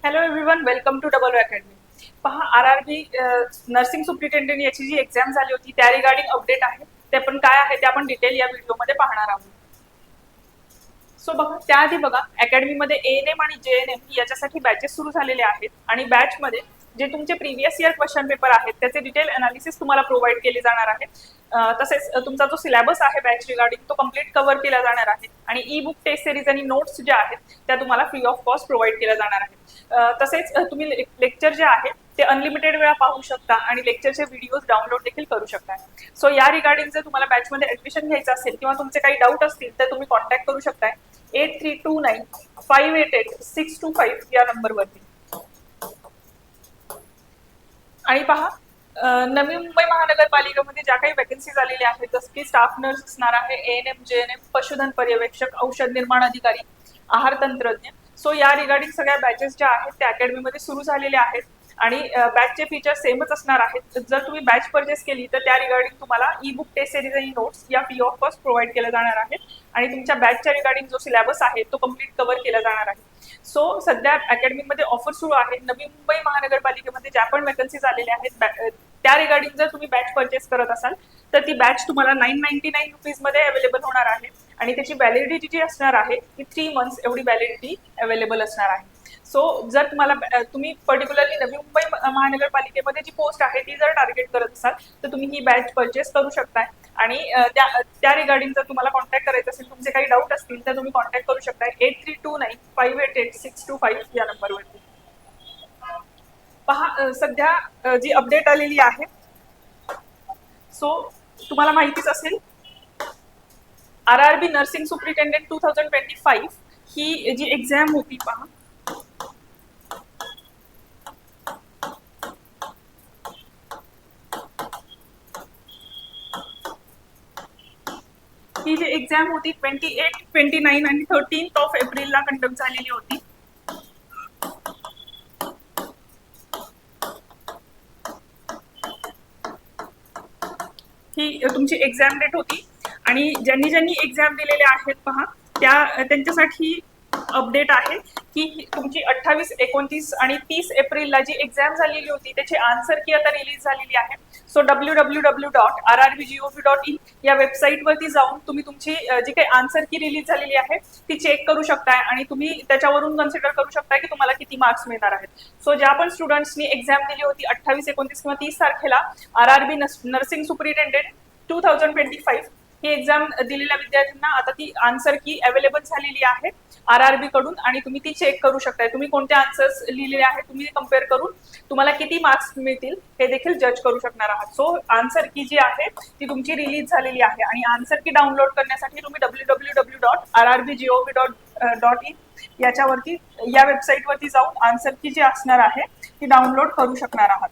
Hello everyone, welcome to Double Academy. पहा, RRB nursing superintendent याची जी एक्झाम झाली होती त्या रिगार्डिंग अपडेट आहे. ते पण काय आहे ते आपण डिटेल या व्हिडिओमध्ये पाहणार आहोत. सो बघा, त्याआधी बघा, अकॅडमीमध्ये ANM आणि JNM याच्यासाठी बॅचेस सुरू झालेले आहेत आणि बॅचमध्ये जे तुमचे प्रिव्हियस इयर क्वेश्चन पेपर आहेत त्याचे डिटेल अनालिसिस तुम्हाला प्रोव्हाइड केले जाणार आहे. तसेच तुमचा जो सिलेबस आहे बॅच रिगार्डिंग तो कम्प्लीट कव्हर केला जाणार आहे आणि ई बुक टेस्ट सिरीज आणि नोट्स ज्या आहेत त्या तुम्हाला फ्री ऑफ कॉस्ट प्रोव्हाइड केल्या जाणार आहेत. तसेच तुम्ही लेक्चर जे आहे ते अनलिमिटेड वेळा पाहू शकता आणि लेक्चरचे व्हिडिओज डाउनलोड देखील करू शकता. सो या रिगार्डिंग जर तुम्हाला बॅचमध्ये ऍडमिशन घ्यायचं असेल किंवा तुमचे काही डाऊट असतील तर तुम्ही कॉन्टॅक्ट करू शकता 8329588625 या नंबरवरती. आणि पहा, नवी मुंबई महानगरपालिकेमध्ये ज्या काही वॅकन्सीज आलेल्या आहेत जसं की स्टाफ नर्स असणार आहे, ANM JNM, पशुधन पर्यवेक्षक, औषध निर्माण अधिकारी, आहार तंत्रज्ञ. सो या रिगार्डिंग सगळ्या बॅचेस ज्या आहेत त्या अकॅडमीमध्ये सुरू झालेल्या आहेत आणि बॅचचे फीचर सेमच असणार आहेत. जर तुम्ही बॅच परचेस केली तर त्या रिगार्डिंग तुम्हाला ई बुक टेस्ट सिरीज आणि नोट्स या फ्री ऑफ कॉस्ट प्रोव्हाइड केल्या जाणार आहेत आणि तुमच्या बॅचच्या रिगार्डिंग जो सिलेबस आहे तो कम्प्लीट कव्हर केला जाणार आहे. सो सध्या अकॅडमीमध्ये ऑफर सुरू आहे. नवी मुंबई महानगरपालिकेमध्ये ज्या पण वॅकन्सीज आलेल्या आहेत त्या रिगार्डिंग जर तुम्ही बॅच परचेस करत असाल तर ती बॅच तुम्हाला 999 रुपीजमध्ये अवेलेबल होणार आहे आणि त्याची व्हॅलिडिटी जी असणार आहे ती 3 मंथ्स एवढी व्हॅलिडिटी अवेलेबल असणार आहे. सो जर तुम्ही पर्टिक्युलरली नवी मुंबई महानगरपालिकेमध्ये जी पोस्ट आहे ती जर टार्गेट करत असाल तर तुम्ही ही बॅच परचेस करू शकताय आणि त्या रिगार्डिंग जर तुम्हाला कॉन्टॅक्ट करायचं असेल, तुमचे काही डाऊट असतील तर तुम्ही कॉन्टॅक्ट करू शकताय 8329588625 या नंबरवरती. पहा, सध्या जी अपडेट आलेली आहे सो तुम्हाला माहितीच असेल RRB नर्सिंग सुप्रिटेंडेंट 2025 ही जी एक्झाम होती, पहा ही जी एक्झाम होती 28, 29 आणि 13 एप्रिलला कंडक्ट झालेली होती. ही तुमची एक्झाम डेट होती आणि ज्यांनी एक्झाम दिलेल्या आहेत पहा त्यांच्यासाठी अपडेट आहे की तुमची 28, 29 आणि 30 एप्रिलला जी एक्झाम झालेली होती त्याची आन्सर की आता रिलीज झालेली आहे. सो www.rrbgov.in या वेबसाईटवरती जाऊन तुम्ही तुमची जी काही आन्सर की रिलीज झालेली आहे ती चेक करू शकताय आणि तुम्ही त्याच्यावरून कन्सिडर करू शकताय की तुम्हाला किती मार्क्स मिळणार आहेत. सो ज्या पण स्टुडंट्सनी एक्झाम दिली होती 28, 29 किंवा 30 तारखेला RRB नर्सिंग सुप्रिटेंडेंट 2025 ही एक्झाम दिलेल्या विद्यार्थ्यांना आता ती आन्सर की अवेलेबल झालेली आहे RRB कडून आणि तुम्ही ती चेक करू शकताय. तुम्ही कोणते आन्सर्स लिहिलेले आहेत तुम्ही कम्पेअर करून तुम्हाला किती मार्क्स मिळतील हे देखील जज करू शकणार आहात. सो आन्सर की जी आहे ती तुमची रिलीज झालेली आहे आणि आन्सर की डाउनलोड करण्यासाठी तुम्ही www.rrbgov.in याच्यावरती या वेबसाईटवरती जाऊन आन्सर की जी असणार आहे ती डाउनलोड करू शकणार आहात.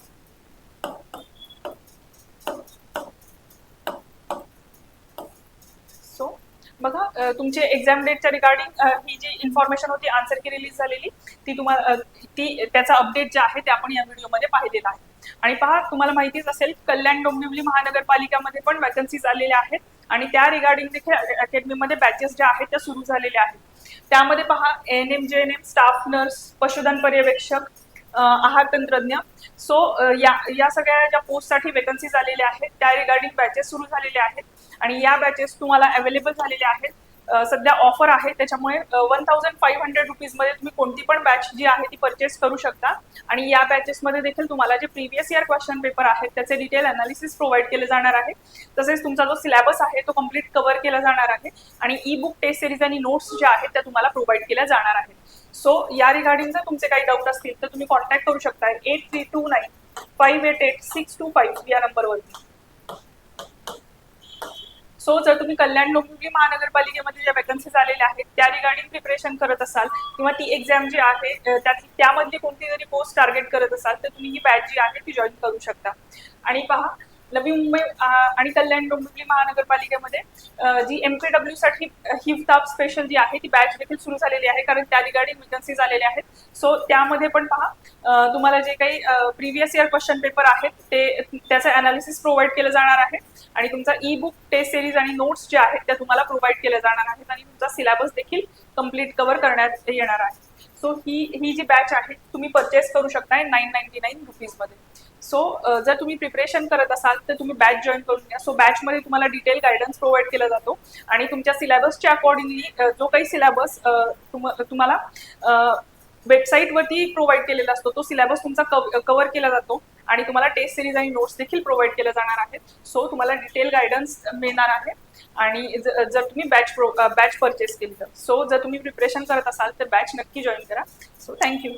सो बघा, तुमचे एक्झाम डेटच्या रिगार्डिंग ही जी इन्फॉर्मेशन होती आन्सर की रिलीज झालेली ती तुम्हाला त्याचा अपडेट जे आहे ते आपण या व्हिडिओमध्ये पाहिलेला आहे. आणि पहा, तुम्हाला माहितीच असेल कल्याण डोंबिवली महानगरपालिकामध्ये पण वॅकन्सीज आलेल्या आहेत आणि त्या रिगार्डिंग देखील अकॅडमीमध्ये बॅचेस ज्या आहेत त्या सुरू झालेल्या आहेत. त्यामध्ये पहा, ANM JNM, स्टाफ नर्स, पशुधन पर्यवेक्षक, आहार तंत्रज्ञ. सो या सगळ्या ज्या पोस्टसाठी वेकन्सीज आलेल्या आहेत त्या रिगार्डिंग बॅचेस सुरू झालेल्या आहेत आणि या बॅचेस तुम्हाला अवेलेबल झालेल्या आहेत. सध्या ऑफर आहे त्याच्यामुळे 1500 रुपीजमध्ये तुम्ही कोणती पण बॅच जी आहे ती परचेस करू शकता आणि या बॅचेसमध्ये देखील तुम्हाला जे प्रिव्हियस इयर क्वेश्चन पेपर आहेत त्याचे डिटेल अनालिसिस प्रोव्हाइड केले जाणार आहे. तसेच तुमचा जो सिलेबस आहे तो कम्प्लीट कव्हर केला जाणार आहे आणि ई बुक टेस्ट सिरीज आणि नोट्स ज्या आहेत त्या तुम्हाला प्रोव्हाइड केल्या जाणार आहेत. सो या रिगार्डिंग जर तुमचे काही डाऊट असतील तर तुम्ही कॉन्टॅक्ट करू शकता 8329588625 या नंबरवरती. सो जर तुम्ही कल्याण डोंबिवली महानगरपालिकेमध्ये ज्या वॅकन्सीज आलेल्या आहेत त्या रिगार्डिंग प्रिपरेशन करत असाल किंवा ती एक्झाम जी आहे त्यामधली कोणती जरी पोस्ट टार्गेट करत असाल तर तुम्ही ही बॅच जी आहे ती जॉईन करू शकता. आणि पहा, नवी मुंबई आणि कल्याण डोंबिवली महानगरपालिकेमध्ये जी MPW साठी हिफताब स्पेशल जी आहे ती बॅच देखील सुरू झालेली आहे कारण त्या रिगार्डिंग वॅकन्सीज आलेल्या आहेत. सो त्यामध्ये पण पहा, तुम्हाला जे काही प्रिव्हियस इयर क्वेश्चन पेपर आहेत त्याचं अनालिसिस प्रोव्हाइड केलं जाणार आहे आणि तुमचा ई बुक टेस्ट सिरीज आणि नोट्स जे आहेत त्या तुम्हाला प्रोव्हाइड केल्या जाणार आहेत आणि तुमचा सिलेबस देखील कम्प्लीट कव्हर करण्यात येणार आहे. सो ही जी बॅच आहे तुम्ही परचेस करू शकताय 999 रुपीजमध्ये. सो जर तुम्ही प्रिपरेशन करत असाल तर तुम्ही बॅच जॉईन करून घ्या. सो बॅचमध्ये तुम्हाला डिटेल गायडन्स प्रोव्हाइड केला जातो आणि तुमच्या सिलेबसच्या अकॉर्डिंगली जो काही सिलेबस तुम्हाला वेबसाईटवरती प्रोव्हाइड केलेला असतो तो सिलेबस तुमचा कव्हर केला जातो आणि तुम्हाला टेस्ट सिरीज आणि नोट्स देखील प्रोव्हाइड केले जाणार आहेत. सो तुम्हाला डिटेल गायडन्स मिळणार आहे आणि जर तुम्ही बॅच परचेस केली तर. सो जर तुम्ही प्रिपरेशन करत असाल तर बॅच नक्की जॉईन करा. So thank you.